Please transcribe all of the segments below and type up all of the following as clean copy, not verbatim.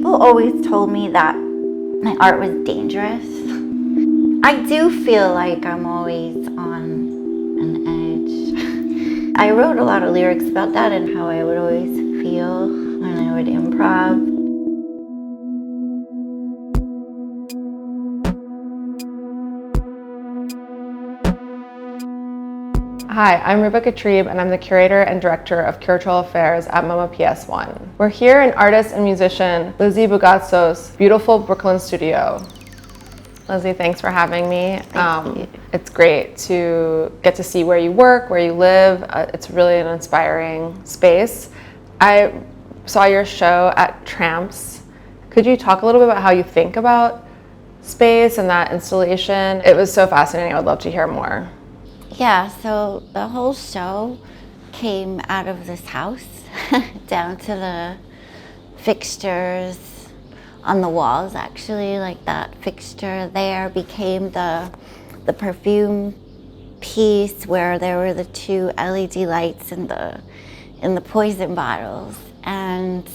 People always told me that my art was dangerous. I do feel like I'm always on an edge. I wrote a lot of lyrics about that and how I would always feel when I would improv. Hi, I'm Ruba Katrib, and I'm the curator and director of curatorial affairs at MoMA PS1. We're here in artist and musician Lizzi Bougatsos' beautiful Brooklyn studio. Lizzi, thanks for having me. Thank you. It's great to get to see where you work, where you live. It's really an inspiring space. I saw your show at Tramps. Could you talk a little bit about how you think about space and that installation? It was so fascinating. I would love to hear more. Yeah, so the whole show came out of this house, down to the fixtures on the walls, actually. Like that fixture there became the perfume piece where there were the two LED lights in the poison bottles. And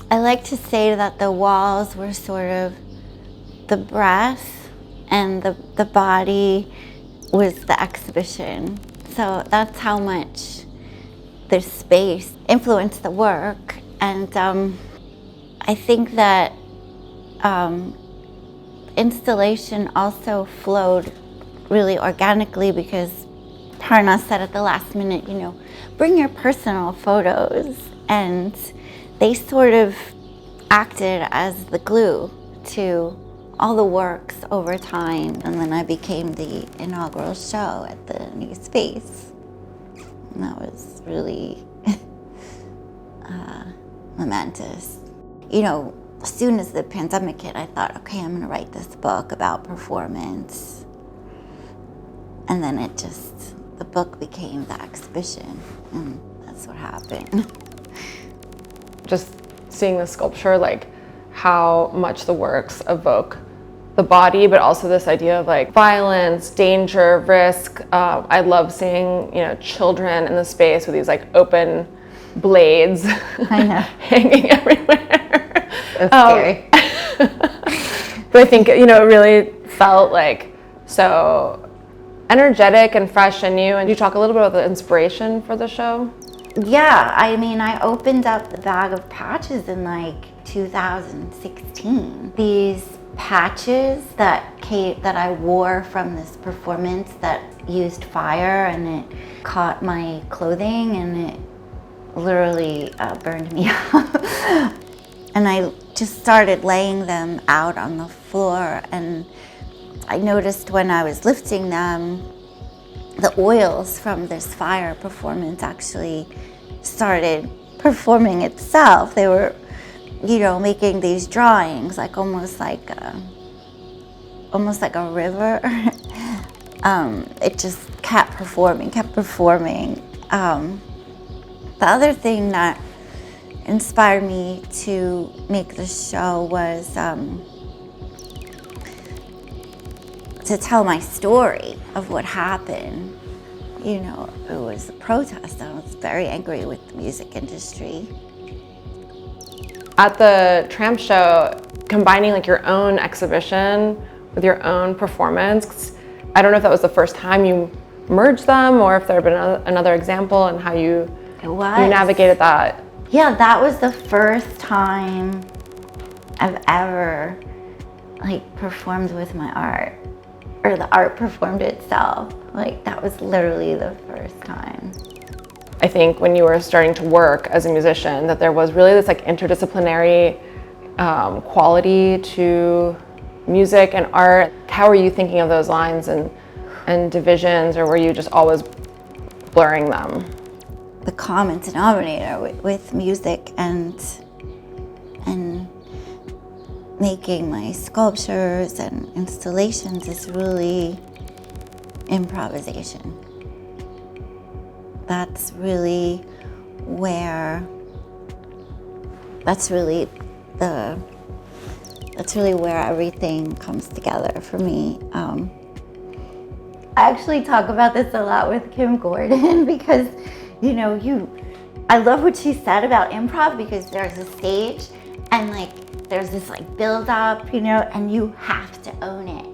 I like to say that the walls were sort of the breath and the body was the exhibition. So that's how much this space influenced the work. And I think that installation also flowed really organically because Parna said at the last minute, bring your personal photos. And they sort of acted as the glue to all the works over time, and then I became the inaugural show at the new space. And that was really momentous. As soon as the pandemic hit, I thought, okay, I'm gonna write this book about performance. And then the book became the exhibition, and that's what happened. Just seeing the sculpture, like how much the works evoke the body, but also this idea of like violence, danger, risk. I love seeing, children in the space with these like open blades hanging everywhere. So scary. But I think, it really felt like so energetic and fresh and new. And you talk a little bit about the inspiration for the show? Yeah, I opened up the bag of patches in 2016. These patches that I wore from this performance that used fire, and it caught my clothing and it literally burned me up. And I just started laying them out on the floor, and I noticed when I was lifting them, the oils from this fire performance actually started performing itself. They were, making these drawings, like almost like a river. It just kept performing. The other thing that inspired me to make the show was to tell my story of what happened. It was a protest. I was very angry with the music industry. At the Tramps show, combining like your own exhibition with your own performance, I don't know if that was the first time you merged them or if there had been another example and how you navigated that. Yeah, that was the first time I've ever performed with my art, or the art performed itself. That was literally the first time. I think when you were starting to work as a musician, that there was really this interdisciplinary quality to music and art. How were you thinking of those lines and divisions, or were you just always blurring them? The common denominator with music and making my sculptures and installations is really improvisation. That's really where everything comes together for me. I actually talk about this a lot with Kim Gordon because, I love what she said about improv, because there's a stage And like, there's this like build up, you know, and you have to own it.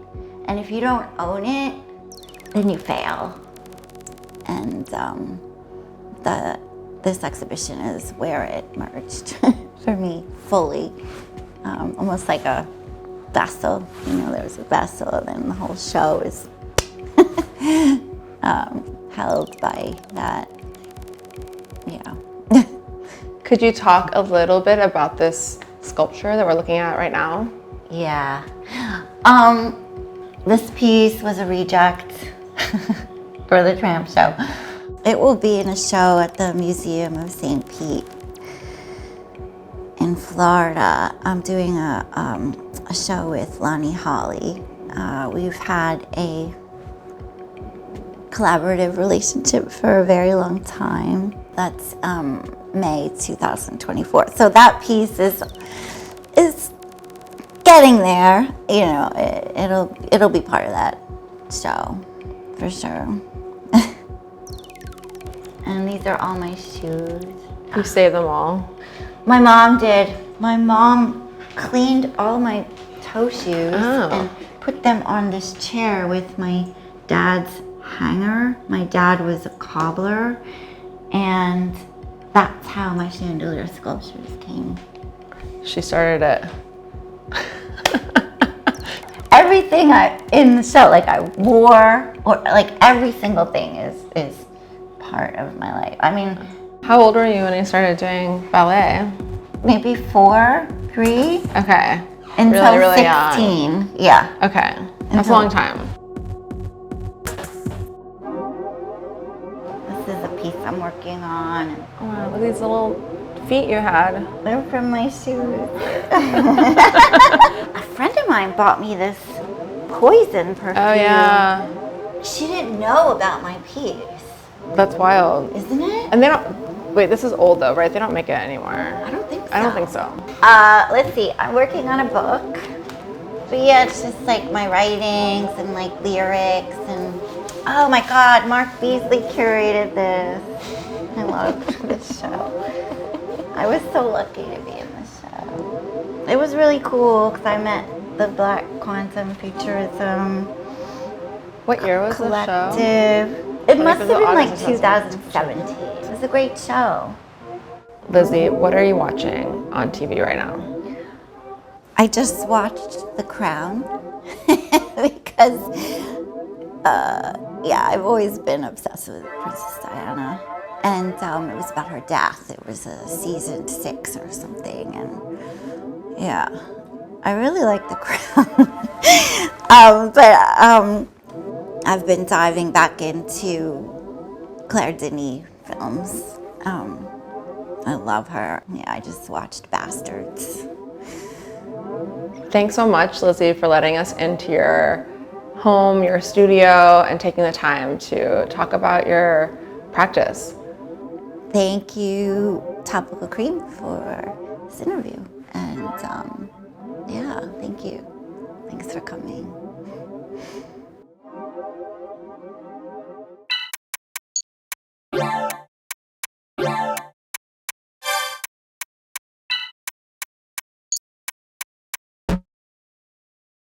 And if you don't own it, then you fail. And this exhibition is where it merged for me fully. Almost like a vessel, you know, there's a vessel, and then the whole show is held by that, yeah. Could you talk a little bit about this sculpture that we're looking at right now? Yeah. This piece was a reject for the Tramps show. It will be in a show at the Museum of St. Pete in Florida. I'm doing a show with Lonnie Holly. We've had a collaborative relationship for a very long time. That's May 2024. So that piece is getting there. You know, it'll be part of that show for sure. And these are all my shoes. You saved them all? My mom did. My mom cleaned all my toe shoes and put them on this chair with my dad's hanger. My dad was a cobbler, and that's how my chandelier sculptures came. She started it. Everything in the show, like I wore, or like every single thing is part of my life. I mean, how old were you when you started doing ballet? Maybe 4, 3. Okay. Until really 16. Young. Yeah. Okay. That's a long time. This is a piece I'm working on. Oh, wow, look at these little feet you had. They're from my shoes. A friend of mine bought me this poison perfume. Oh, yeah. She didn't know about my piece. That's wild. Isn't it? And they don't, wait, this is old though, right? They don't make it anymore. I don't think so. I don't think so. Let's see, I'm working on a book. But yeah, it's just like my writings and like lyrics and, oh my God, Mark Beasley curated this. I love this show. I was so lucky to be in this show. It was really cool because I met the Black Quantum Futurism What year was Collective. this show? It must have been like August 2017. It was a great show. Lizzie, what are you watching on TV right now? I just watched The Crown because, yeah, I've always been obsessed with Princess Diana. And it was about her death. It was a season 6 or something. And yeah, I really like The Crown. But I've been diving back into Claire Denis films. I love her. Yeah, I just watched Bastards. Thanks so much, Lizzie, for letting us into your home, your studio, and taking the time to talk about your practice. Thank you, Topical Cream, for this interview. And yeah, thank you. Thanks for coming.